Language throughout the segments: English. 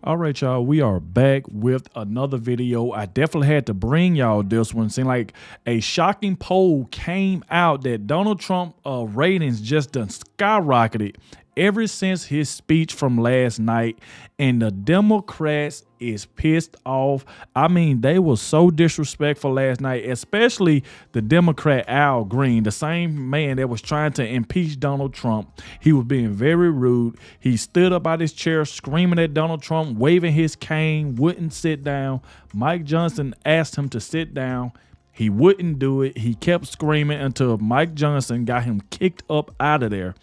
All right, y'all. We are back with another video. I definitely had to bring y'all this one. Seemed like a shocking poll came out that Donald Trump ratings just done skyrocketed ever since his speech from last night, and the Democrats is pissed off. I mean, they were so disrespectful last night, especially the Democrat Al Green, the same man that was trying to impeach Donald Trump. He was being very rude. He stood up out his chair screaming at Donald Trump, waving his cane, wouldn't sit down. Mike Johnson asked him to sit down. He wouldn't do it. He kept screaming until Mike Johnson got him kicked up out of there.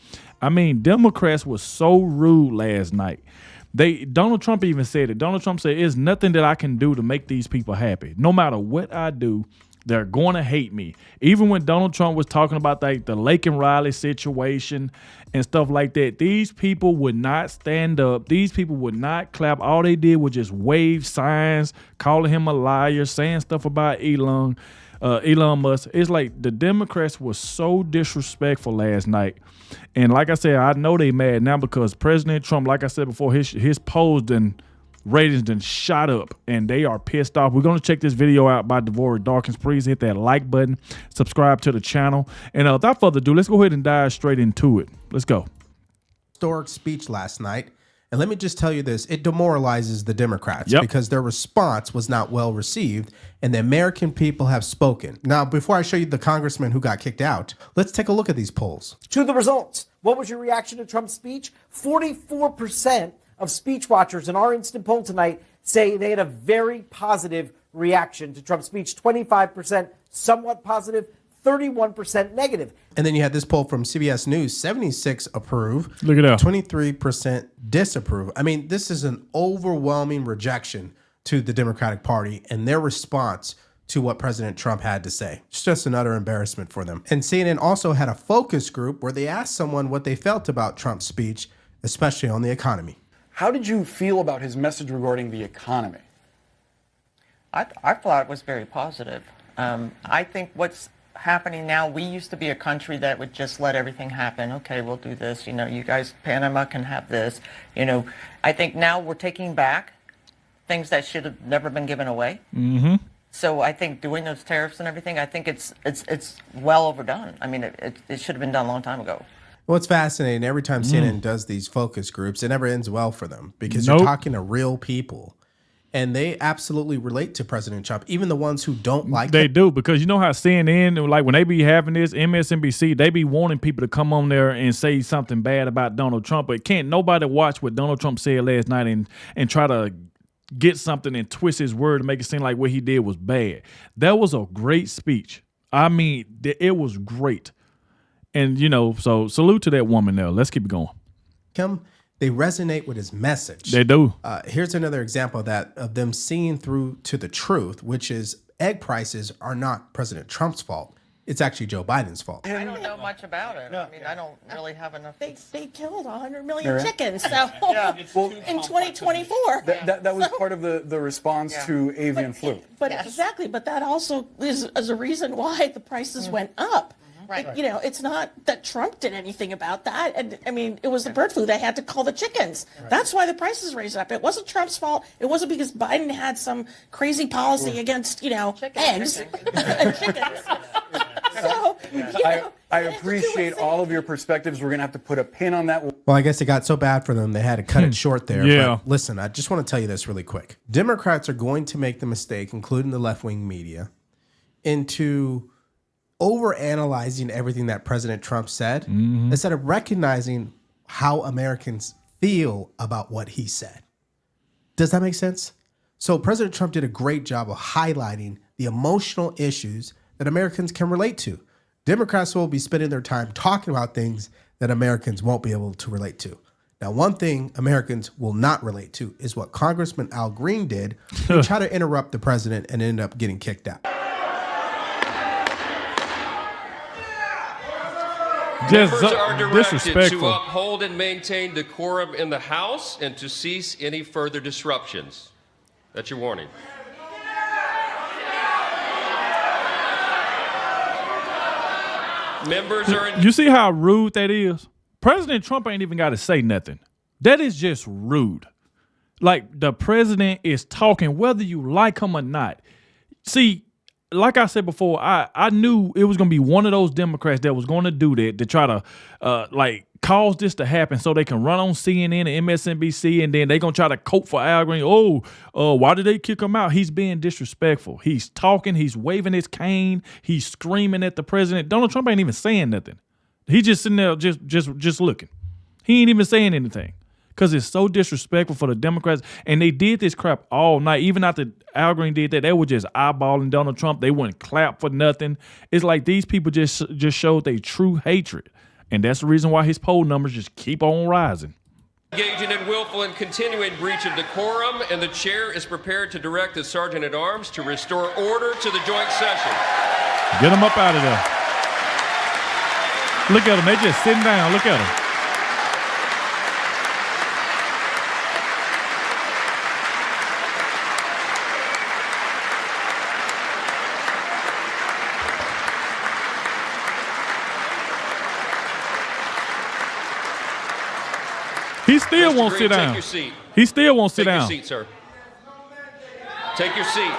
I mean, Democrats were so rude last night. Donald Trump even said it. Donald Trump said, "There's nothing that I can do to make these people happy. No matter what I do, they're going to hate me." Even when Donald Trump was talking about like the Lake and Riley situation and stuff like that, these people would not stand up. These people would not clap. All they did was just wave signs, calling him a liar, saying stuff about Elon Musk. It's like the Democrats were so disrespectful last night. And like I said, I know they mad now because President Trump, like I said before, his polls and ratings done shot up and they are pissed off. We're going to check this video out by Devorah Dawkins. Please hit that like button, subscribe to the channel. And without further ado, let's go ahead and dive straight into it. Let's go. Historic speech last night. And let me just tell you this, it demoralizes the Democrats because their response was not well received and the American people have spoken. Now, before I show you the congressman who got kicked out, let's take a look at these polls. To the results, what was your reaction to Trump's speech? 44% of speech watchers in our instant poll tonight say they had a very positive reaction to Trump's speech. 25% somewhat positive, 31% negative. And then you had this poll from CBS News, 76 approve, look at that, 23% disapprove. I mean, this is an overwhelming rejection to the Democratic Party and their response to what President Trump had to say. It's just another embarrassment for them. And CNN also had a focus group where they asked someone what they felt about Trump's speech, especially on the economy. How did you feel about his message regarding the economy? I thought it was very positive. I think what's happening now, we used to be a country that would just let everything happen. Okay, we'll do this. You know, you guys, Panama can have this. You know, I think now we're taking back things that should have never been given away. Mm-hmm. So I think doing those tariffs and everything, I think it's well overdone. I mean, it should have been done a long time ago. Well, it's fascinating. Every time CNN does these focus groups, it never ends well for them because you're talking to real people. And they absolutely relate to President Trump, even the ones who don't like him. They do, because you know how CNN, like when they be having this, MSNBC, they be wanting people to come on there and say something bad about Donald Trump. But can't nobody watch what Donald Trump said last night and try to get something and twist his word to make it seem like what he did was bad. That was a great speech. I mean, it was great. And, you know, so salute to that woman there. Let's keep it going. They resonate with his message. They do. Here's another example of them seeing through to the truth, which is egg prices are not President Trump's fault. It's actually Joe Biden's fault. I don't know much about it. I mean, I don't really have enough. They killed 100 million chickens so in 2024. That was part of the response to avian flu. But exactly, but that also is a reason why the prices went up. Right. You know, it's not that Trump did anything about that. And I mean, it was the bird flu. They had to call the chickens. Right. That's why the prices raised up. It wasn't Trump's fault. It wasn't because Biden had some crazy policy against, you know, eggs and chickens. So, I appreciate all of your perspectives. We're going to have to put a pin on that. Well, I guess it got so bad for them, they had to cut it short there. Yeah. But listen, I just want to tell you this really quick. Democrats are going to make the mistake, including the left-wing media, into overanalyzing everything that President Trump said instead of recognizing how Americans feel about what he said. Does that make sense? So President Trump did a great job of highlighting the emotional issues that Americans can relate to. Democrats will be spending their time talking about things that Americans won't be able to relate to. Now, one thing Americans will not relate to is what Congressman Al Green did. He tried to interrupt the president and ended up getting kicked out. Members are directed to uphold and maintain decorum in the House and to cease any further disruptions. That's your warning. Members are... You see how rude that is? President Trump ain't even got to say nothing. That is just rude. Like, the president is talking whether you like him or not. See, like I said before, I knew it was going to be one of those Democrats that was going to do that to try to like cause this to happen so they can run on CNN and MSNBC, and then they going to try to cope for Al Green. Why did they kick him out? He's being disrespectful. He's talking. He's waving his cane. He's screaming at the president. Donald Trump ain't even saying nothing. He's just sitting there just looking. He ain't even saying anything. Because it's so disrespectful for the Democrats. And they did this crap all night. Even after Al Green did that, they were just eyeballing Donald Trump. They wouldn't clap for nothing. It's like these people just showed their true hatred. And that's the reason why his poll numbers just keep on rising. Engaging in willful and continuing breach of decorum, and the chair is prepared to direct the Sergeant-at-Arms to restore order to the joint session. Get them up out of there. Look at them. They just sitting down. Look at them. He still Mr. won't Green, sit down. Take your seat. He still won't sit down. Take your seat, sir. Take your seat.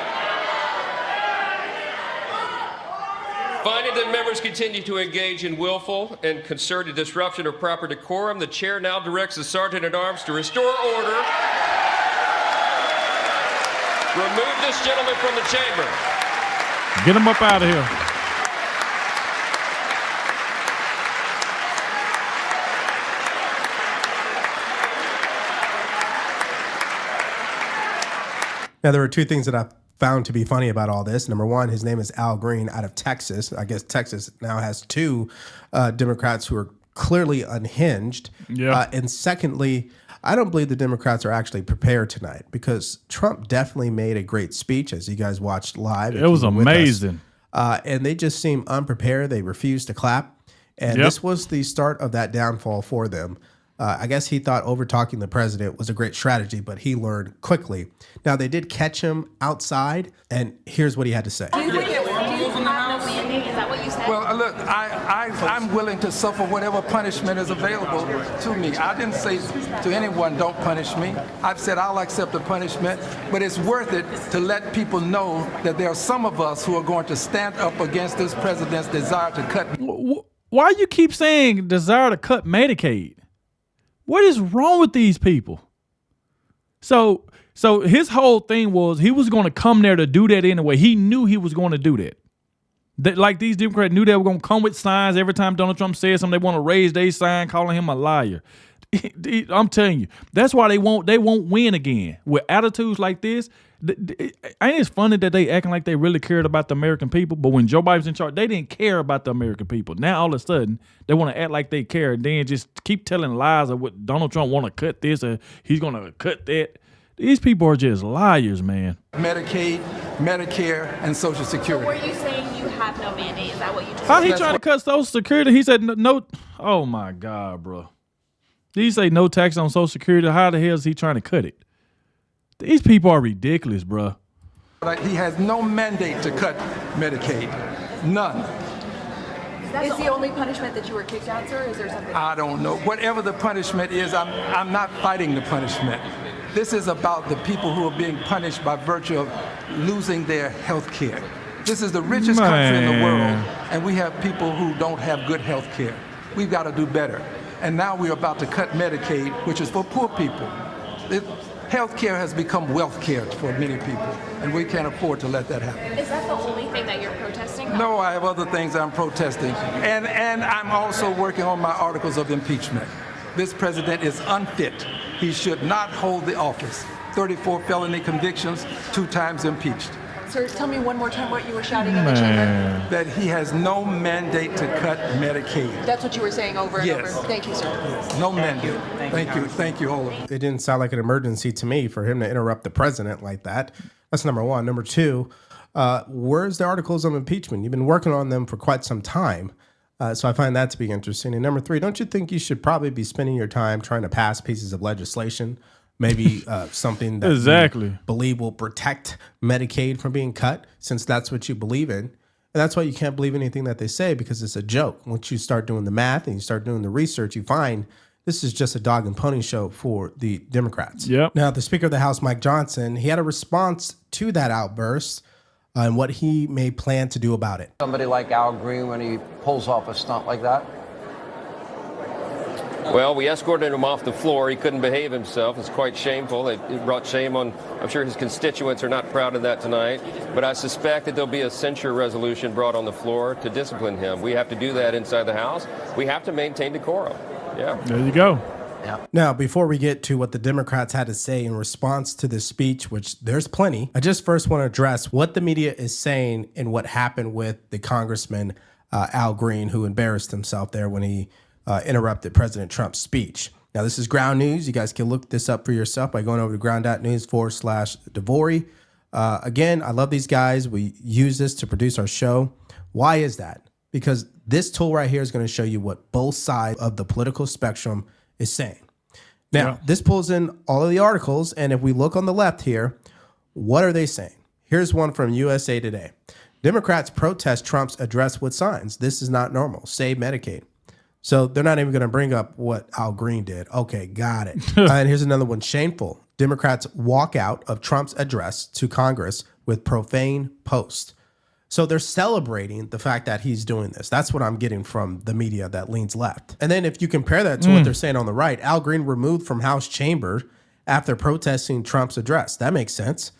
Finding that members continue to engage in willful and concerted disruption of proper decorum, the chair now directs the Sergeant-at-Arms to restore order. Remove this gentleman from the chamber. Get him up out of here. Now, there were two things that I found to be funny about all this. Number one, his name is Al Green out of Texas. I guess Texas now has two Democrats who are clearly unhinged. Yeah. And secondly, I don't believe the Democrats are actually prepared tonight because Trump definitely made a great speech, as you guys watched live. It was amazing. And they just seem unprepared. They refused to clap. And this was the start of that downfall for them. I guess he thought over-talking the president was a great strategy, but he learned quickly. Now, they did catch him outside, and here's what he had to say. Do you have no mandate? Is that what you said? Well, look, I'm willing to suffer whatever punishment is available to me. I didn't say to anyone, don't punish me. I've said I'll accept the punishment, but it's worth it to let people know that there are some of us who are going to stand up against this president's desire to cut. Why you keep saying desire to cut Medicaid? What is wrong with these people? So his whole thing was he was going to come there to do that anyway. He knew he was going to do that. Like these Democrats knew they were going to come with signs every time Donald Trump said something. They want to raise their sign calling him a liar. I'm telling you, that's why they won't win again with attitudes like this. Ain't it funny that they acting like they really cared about the American people, but when Joe Biden's in charge, they didn't care about the American people. Now all of a sudden they want to act like they care, and then just keep telling lies of what Donald Trump want to cut this or he's going to cut that. These people are just liars, man. Medicaid, Medicare, and Social Security. So were you saying you have no mandate? Is that what you just How said? he trying to cut Social Security? He said no. Oh my God, bro. Did he say no tax on Social Security? How the hell is he trying to cut it? These people are ridiculous, bro. He has no mandate to cut Medicaid. None. Is the only punishment that you were kicked out, sir? Is there something? I don't know. Whatever the punishment is, I'm not fighting the punishment. This is about the people who are being punished by virtue of losing their health care. This is the richest country in the world, and we have people who don't have good health care. We've got to do better. And now we're about to cut Medicaid, which is for poor people. Health care has become wealth care for many people, and we can't afford to let that happen. Is that the only thing that you're protesting? No, I have other things I'm protesting. And I'm also working on my articles of impeachment. This president is unfit. He should not hold the office. 34 felony convictions, 2 times impeached. Sir, tell me one more time what you were shouting in the chamber. That he has no mandate to cut Medicaid. That's what you were saying over and over. Yes. Thank you, sir. Yes. No mandate. Thank you. Thank you, all of you. It didn't sound like an emergency to me for him to interrupt the president like that. That's number one. Number two, where's the articles of impeachment? You've been working on them for quite some time. So I find that to be interesting. And number three, don't you think you should probably be spending your time trying to pass pieces of legislation? Maybe something that you believe will protect Medicaid from being cut, since that's what you believe in. And that's why you can't believe anything that they say, because it's a joke. Once you start doing the math and you start doing the research, you find This is just a dog and pony show for the Democrats. Yep. Now, the Speaker of the House, Mike Johnson, he had a response to that outburst and what he may plan to do about it. Somebody like Al Green, when he pulls off a stunt like that? Well, we escorted him off the floor. He couldn't behave himself. It's quite shameful. It brought shame on, I'm sure his constituents are not proud of that tonight. But I suspect that there'll be a censure resolution brought on the floor to discipline him. We have to do that inside the House. We have to maintain decorum. Yeah. There you go. Yeah. Now, before we get to what the Democrats had to say in response to this speech, which there's plenty, I just first want to address what the media is saying and what happened with the Congressman Al Green, who embarrassed himself there when he interrupted President Trump's speech. Now, this is Ground News. You guys can look this up for yourself by going over to ground.news/Devori. Again, I love these guys. We use this to produce our show. Why is that? Because this tool right here is going to show you what both sides of the political spectrum is saying. Now, this pulls in all of the articles, and if we look on the left here, what are they saying? Here's one from USA Today. Democrats protest Trump's address with signs. This is not normal. Save Medicaid. So they're not even going to bring up what Al Green did. Okay, got it. And here's another one. Shameful. Democrats walk out of Trump's address to Congress with profane post. So they're celebrating the fact that he's doing this. That's what I'm getting from the media that leans left. And then if you compare that to what they're saying on the right, Al Green removed from House chamber after protesting Trump's address. That makes sense.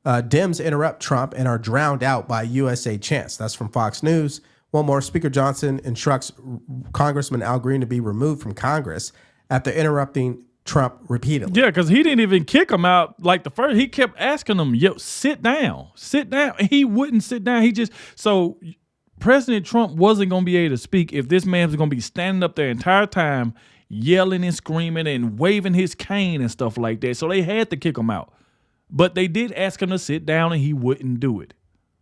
Dems interrupt Trump and are drowned out by USA chants. That's from Fox News. One more. Speaker Johnson instructs Congressman Al Green to be removed from Congress after interrupting Trump repeatedly. Yeah, because he didn't even kick him out like the first. He kept asking him, yo, sit down, sit down. And he wouldn't sit down. So President Trump wasn't going to be able to speak if this man was going to be standing up the entire time yelling and screaming and waving his cane and stuff like that. So they had to kick him out. But they did ask him to sit down and he wouldn't do it.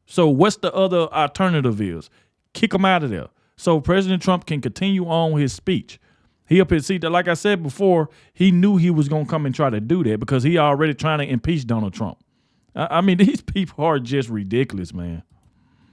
So what's the other alternative is? Kick him out of there so President Trump can continue on his speech. He up his seat. Like I said before, he knew he was going to come and try to do that because he already trying to impeach Donald Trump. I mean, these people are just ridiculous, man.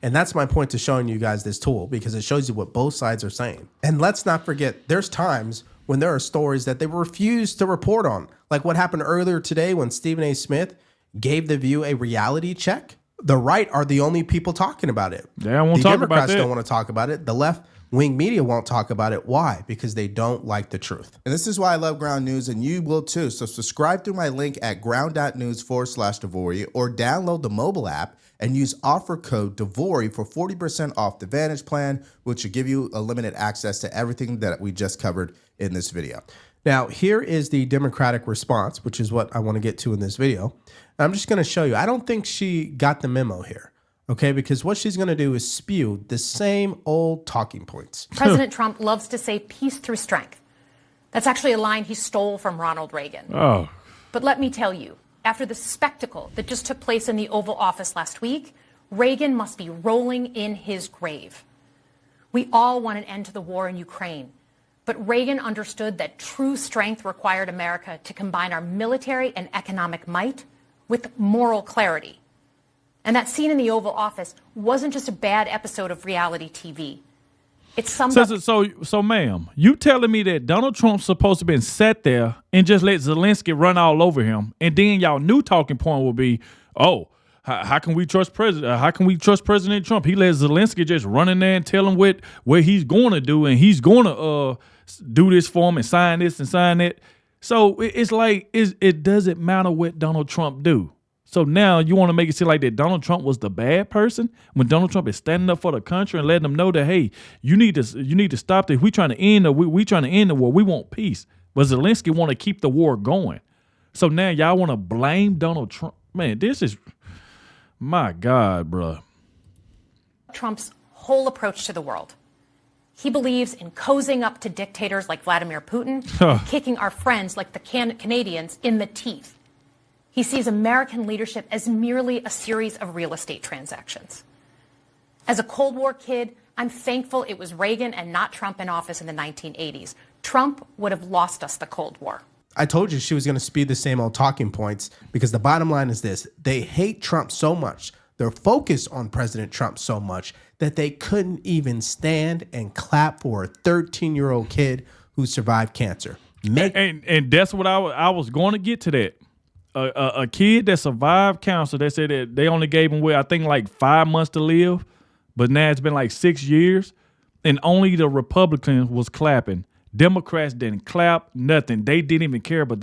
And that's my point to showing you guys this tool, because it shows you what both sides are saying. And let's not forget, there's times when there are stories that they refuse to report on, like what happened earlier today when Stephen A. Smith gave The View a reality check. The right are the only people talking about it. They don't want to talk talk about Democrats that. don't want to talk about it. The left-wing media won't talk about it. Why? Because they don't like the truth. And this is why I love Ground News, and you will too. So subscribe through my link at ground.news/Devori or download the mobile app and use offer code Devori for 40% off the Vantage plan, which will give you unlimited access to everything that we just covered in this video. Now, here is the Democratic response, which is what I want to get to in this video. I'm just going to show you. I don't think she got the memo here, okay? Because what she's going to do is spew the same old talking points. President Trump loves to say peace through strength. That's actually a line he stole from Ronald Reagan. Oh. But let me tell you, after the spectacle that just took place in the Oval Office last week, Reagan must be rolling in his grave. We all want an end to the war in Ukraine. But Reagan understood that true strength required America to combine our military and economic might with moral clarity. And that scene in the Oval Office wasn't just a bad episode of reality TV. It summed up... So, ma'am, you telling me that Donald Trump's supposed to have been sat there and just let Zelensky run all over him, and then y'all new talking point will be, oh, how can we trust President Trump? He let Zelensky just run in there and tell him what he's going to do, and he's going to do this for him and sign this and sign that. So it's like it doesn't matter what Donald Trump do. So now you want to make it seem like that Donald Trump was the bad person when Donald Trump is standing up for the country and letting them know that, hey, you need to stop this. We trying to end the war. We want peace. But Zelensky want to keep the war going. So now y'all want to blame Donald Trump. Man, this is, my God, bro. Trump's whole approach to the world. He believes in cozying up to dictators like Vladimir Putin, and kicking our friends like the Canadians in the teeth. He sees American leadership as merely a series of real estate transactions. As a Cold War kid, I'm thankful it was Reagan and not Trump in office in the 1980s. Trump would have lost us the Cold War. I told you she was going to spew the same old talking points, because the bottom line is this. They hate Trump so much, they're focused on President Trump so much, that they couldn't even stand and clap for a 13-year-old kid who survived cancer. And that's what I was going to get to that. A kid that survived cancer, they said that they only gave him, I think, like 5 months to live, but now it's been like 6 years, and only the Republicans was clapping. Democrats didn't clap, nothing. They didn't even care, but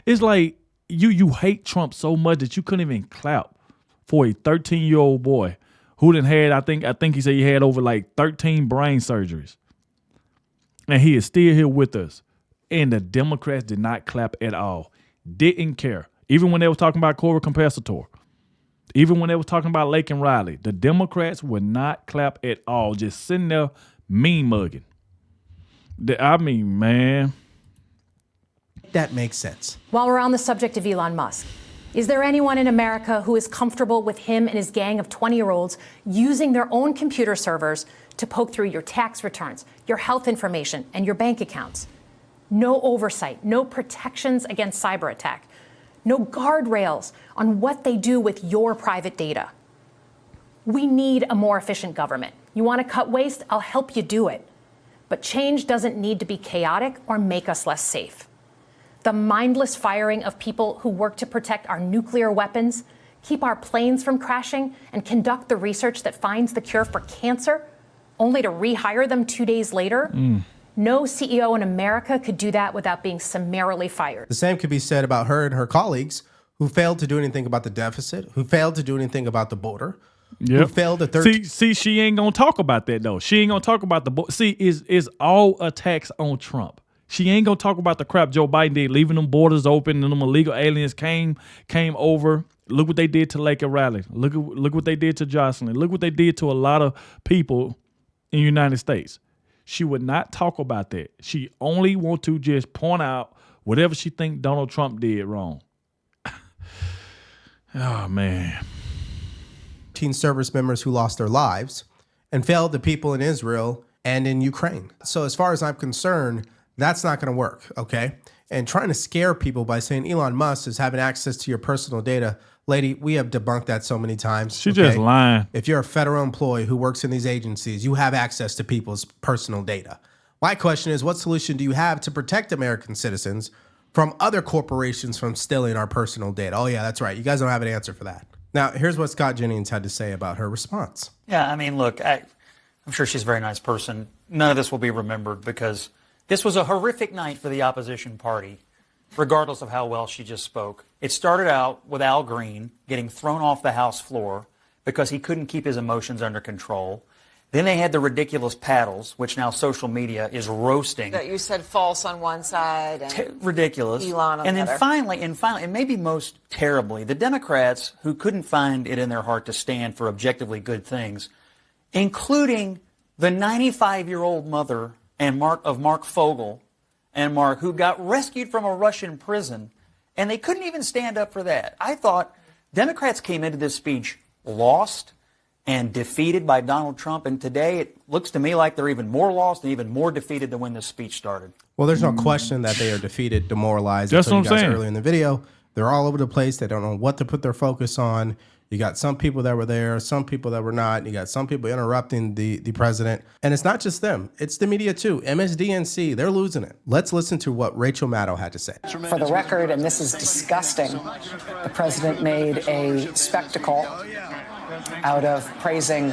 it's like you hate Trump so much that you couldn't even clap for a 13-year-old boy who done had, I think he said he had over like 13 brain surgeries. And he is still here with us. And the Democrats did not clap at all. Didn't care. Even when they were talking about Corey Compensatory. Even when they were talking about Lake and Riley. The Democrats would not clap at all. Just sitting there mean mugging. I mean, man. That makes sense. While we're on the subject of Elon Musk, is there anyone in America who is comfortable with him and his gang of 20-year-olds using their own computer servers to poke through your tax returns, your health information, and your bank accounts? No oversight, no protections against cyber attack, no guardrails on what they do with your private data. We need a more efficient government. You want to cut waste? I'll help you do it. But change doesn't need to be chaotic or make us less safe. The mindless firing of people who work to protect our nuclear weapons, keep our planes from crashing, and conduct the research that finds the cure for cancer, only to rehire them 2 days later? No CEO in America could do that without being summarily fired. The same could be said about her and her colleagues who failed to do anything about the deficit, who failed to do anything about the border, who failed to See, she ain't gonna talk about that though. She ain't gonna talk about the See, is all attacks on Trump. She ain't gonna talk about the crap Joe Biden did, leaving them borders open and them illegal aliens came over. Look what they did to Lake and Riley. Look what they did to Jocelyn. Look what they did to a lot of people in the United States. She would not talk about that. She only want to just point out whatever she think Donald Trump did wrong. Oh, man. Teen service members who lost their lives and failed the people in Israel and in Ukraine. So as far as I'm concerned, that's not going to work, okay? And trying to scare people by saying Elon Musk is having access to your personal data. Lady, we have debunked that so many times. She's just lying. If you're a federal employee who works in these agencies, you have access to people's personal data. My question is, what solution do you have to protect American citizens from other corporations from stealing our personal data? Oh, yeah, that's right. You guys don't have an answer for that. Now, here's what Scott Jennings had to say about her response. Yeah, I mean, look, I'm sure she's a very nice person. None of this will be remembered because this was a horrific night for the opposition party, regardless of how well she just spoke. It started out with Al Green getting thrown off the House floor because he couldn't keep his emotions under control. Then they had the ridiculous paddles, which now social media is roasting. That you said false on one side and ridiculous. Elon on and the then other. finally, and maybe most terribly, the Democrats who couldn't find it in their heart to stand for objectively good things, including the 95-year-old mother of Mark Fogel and Mark, who got rescued from a Russian prison, and they couldn't even stand up for that. I thought Democrats came into this speech lost and defeated by Donald Trump, and today it looks to me like they're even more lost and even more defeated than when this speech started. Well, there's no question that they are defeated, demoralized. That's what I'm you guys saying. Earlier in the video, they're all over the place. They don't know what to put their focus on. You got some people that were there, some people that were not. You got some people interrupting the president. And it's not just them. It's the media, too. MSDNC, they're losing it. Let's listen to what Rachel Maddow had to say. For the record, and this is disgusting, the president made a spectacle out of praising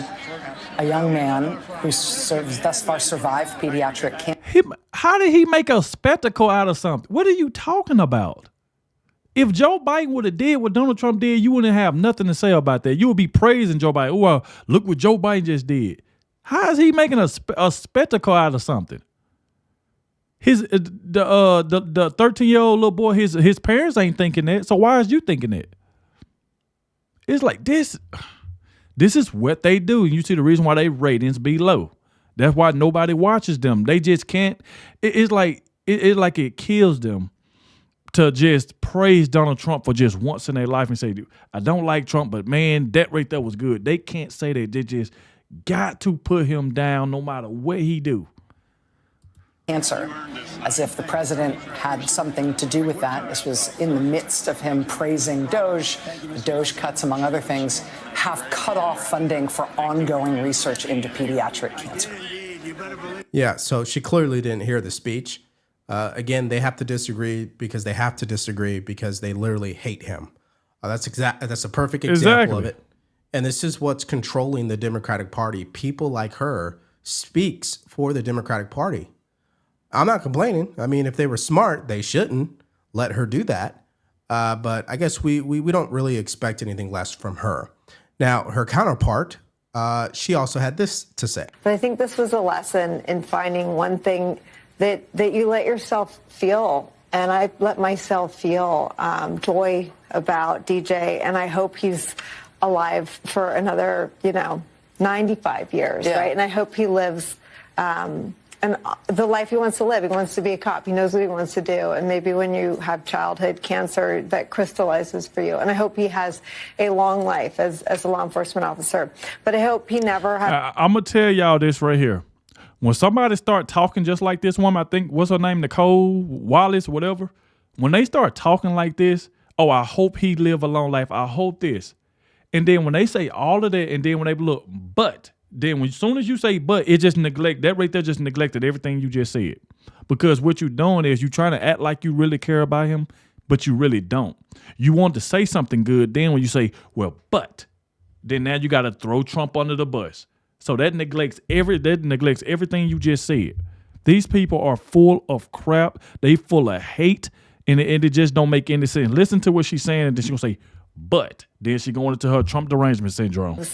a young man who's thus far survived pediatric cancer. How did he make a spectacle out of something? What are you talking about? If Joe Biden would have did what Donald Trump did, you wouldn't have nothing to say about that. You would be praising Joe Biden. Oh, look what Joe Biden just did. How is he making a spectacle out of something? The 13-year-old little boy, his parents ain't thinking that. So why is you thinking that? It's like this. This is what they do. You see the reason why they ratings be low. That's why nobody watches them. They just can't. It's like it kills them to just praise Donald Trump for just once in their life and say, I don't like Trump, but man, that right there was good. They can't say that. They just got to put him down no matter what he do. Cancer, as if the president had something to do with that. This was in the midst of him praising Doge. The Doge cuts, among other things, have cut off funding for ongoing research into pediatric cancer. Yeah, so she clearly didn't hear the speech. Again, they have to disagree because they have to disagree because they literally hate him. That's a perfect example of it. And this is what's controlling the Democratic Party. People like her speaks for the Democratic Party. I'm not complaining. I mean, if they were smart, they shouldn't let her do that. But I guess we don't really expect anything less from her. Now, her counterpart, she also had this to say. But I think this was a lesson in finding one thing that you let yourself feel. And I let myself feel joy about DJ. And I hope he's alive for another, 95 years, right? And I hope he lives and the life he wants to live. He wants to be a cop. He knows what he wants to do. And maybe when you have childhood cancer, that crystallizes for you. And I hope he has a long life as a law enforcement officer. But I hope he never has. I'm going to tell y'all this right here. When somebody start talking just like this woman, I think, what's her name, Nicole Wallace, whatever. When they start talking like this, oh, I hope he live a long life. I hope this. And then when they say all of that, and then when they look, but, then as soon as you say but, it just that right there just neglected everything you just said. Because what you're doing is you're trying to act like you really care about him, but you really don't. You want to say something good, then when you say, well, but, then now you got to throw Trump under the bus. So that neglects everything you just said. These people are full of crap. They full of hate, and it just don't make any sense. Listen to what she's saying, and then she's going to say, but. Then she going into her Trump derangement syndrome.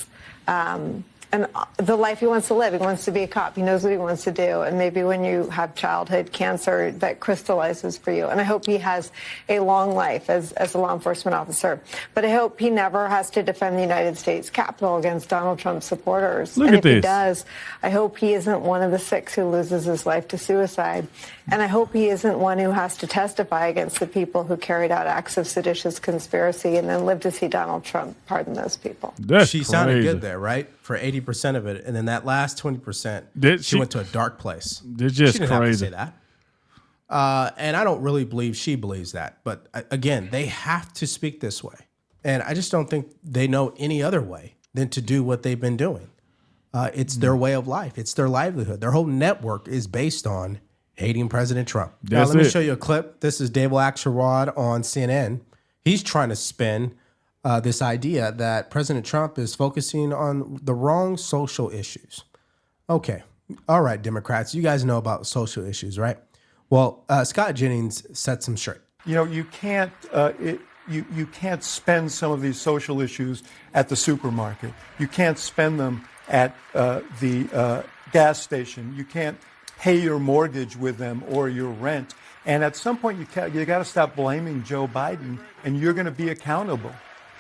And the life he wants to live. He wants to be a cop. He knows what he wants to do. And maybe when you have childhood cancer, that crystallizes for you. And I hope he has a long life as a law enforcement officer. But I hope he never has to defend the United States Capitol against Donald Trump's supporters. Look and at if this. he does, I hope he isn't one of the 6 who loses his life to suicide. And I hope he isn't one who has to testify against the people who carried out acts of seditious conspiracy and then live to see Donald Trump pardon those people. She sounded good there, right? For 80% of it. And then that last 20%, she went to a dark place. It's just she didn't crazy. have to say that. And I don't really believe she believes that. But again, they have to speak this way. And I just don't think they know any other way than to do what they've been doing. It's their way of life. It's their livelihood. Their whole network is based on hating President Trump. Now, let me show you a clip. This is David Axelrod on CNN. He's trying to spin this idea that President Trump is focusing on the wrong social issues. Okay. All right, Democrats, you guys know about social issues, right? Well, Scott Jennings sets them straight. You can't you can't spend some of these social issues at the supermarket. You can't spend them at the gas station. You can't pay your mortgage with them or your rent. And at some point, you got to stop blaming Joe Biden, and you're going to be accountable.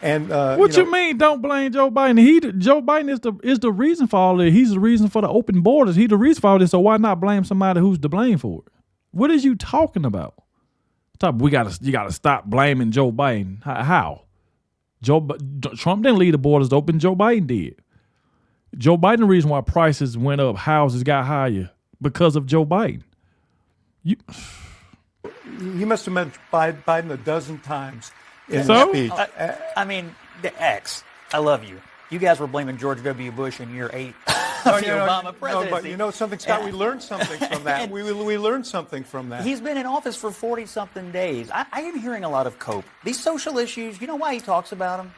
And what you mean? Don't blame Joe Biden. Joe Biden is the reason for all this. He's the reason for the open borders. He's the reason for all this. So why not blame somebody who's to blame for it? What is you talking about? You gotta stop blaming Joe Biden. How? Trump didn't leave the borders open. Joe Biden did. Joe Biden, the reason why prices went up, houses got higher because of Joe Biden. He must have met Biden a dozen times in So? speech. I mean, the X. I love you. You guys were blaming George W. Bush in year 8 of the Obama presidency. No, but you know something, Scott? We learned something from that. We learned something from that. He's been in office for 40-something days. I am hearing a lot of cope. These social issues, you know why he talks about them?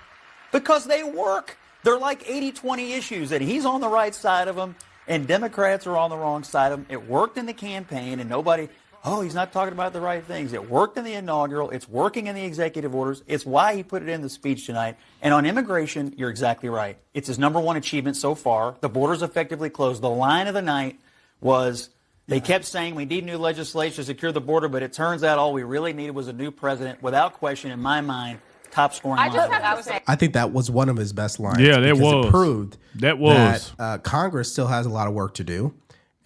Because they work. They're like 80-20 issues, and he's on the right side of them, and Democrats are on the wrong side of them. It worked in the campaign, and nobody... Oh, he's not talking about the right things. It worked in the inaugural. It's working in the executive orders. It's why he put it in the speech tonight. And on immigration, you're exactly right. It's his number one achievement so far. The border's effectively closed. The line of the night was they kept saying we need new legislation to secure the border, but it turns out all we really needed was a new president. Without question, in my mind, top scoring line. I think that was one of his best lines. Yeah, that because was. It proved that Congress still has a lot of work to do.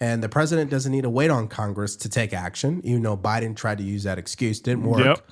And the president doesn't need to wait on Congress to take action, even though Biden tried to use that excuse. Didn't work.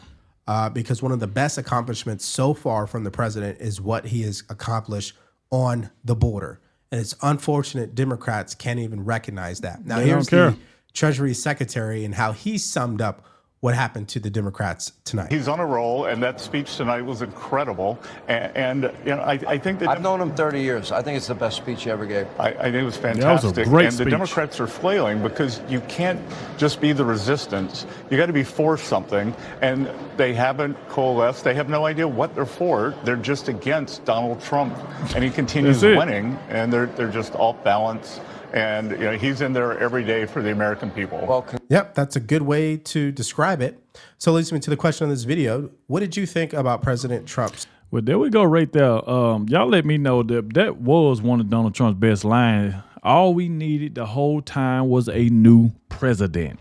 Because one of the best accomplishments so far from the president is what he has accomplished on the border. And it's unfortunate Democrats can't even recognize that. Now, here's the Treasury Secretary and how he summed up what happened to the Democrats tonight. He's on a roll, and that speech tonight was incredible. And you know, I think that I've known him 30 years. I think it's the best speech he ever gave. I think it was fantastic. That was a great and speech. The Democrats are flailing because you can't just be the resistance. You got to be for something, and they haven't coalesced. They have no idea what they're for. They're just against Donald Trump, and he continues winning, and they're just off balance. And you know, he's in there every day for the American people. Well, yep, that's a good way to describe it. So leads me to the question of this video. What did you think about President Trump's? Well, there we go right there. Y'all let me know that was one of Donald Trump's best lines. All we needed the whole time was a new president.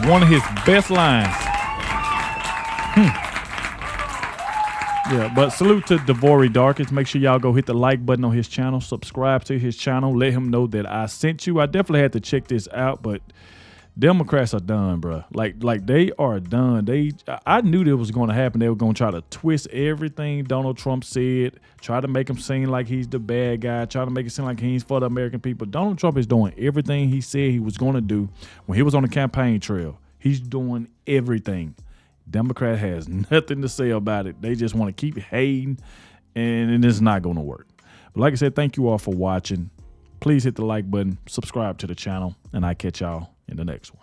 One of his best lines. Yeah, but salute to Devori Darkins. Make sure y'all go hit the like button on his channel. Subscribe to his channel. Let him know that I sent you. I definitely had to check this out, but Democrats are done, bro. Like they are done. I knew that was going to happen. They were going to try to twist everything Donald Trump said, try to make him seem like he's the bad guy, try to make it seem like he's for the American people. Donald Trump is doing everything he said he was going to do when he was on the campaign trail. He's doing everything. Democrat has nothing to say about it. They just want to keep hating, and it's not going to work. But like I said, thank you all for watching. Please hit the like button, subscribe to the channel, and I catch y'all in the next one.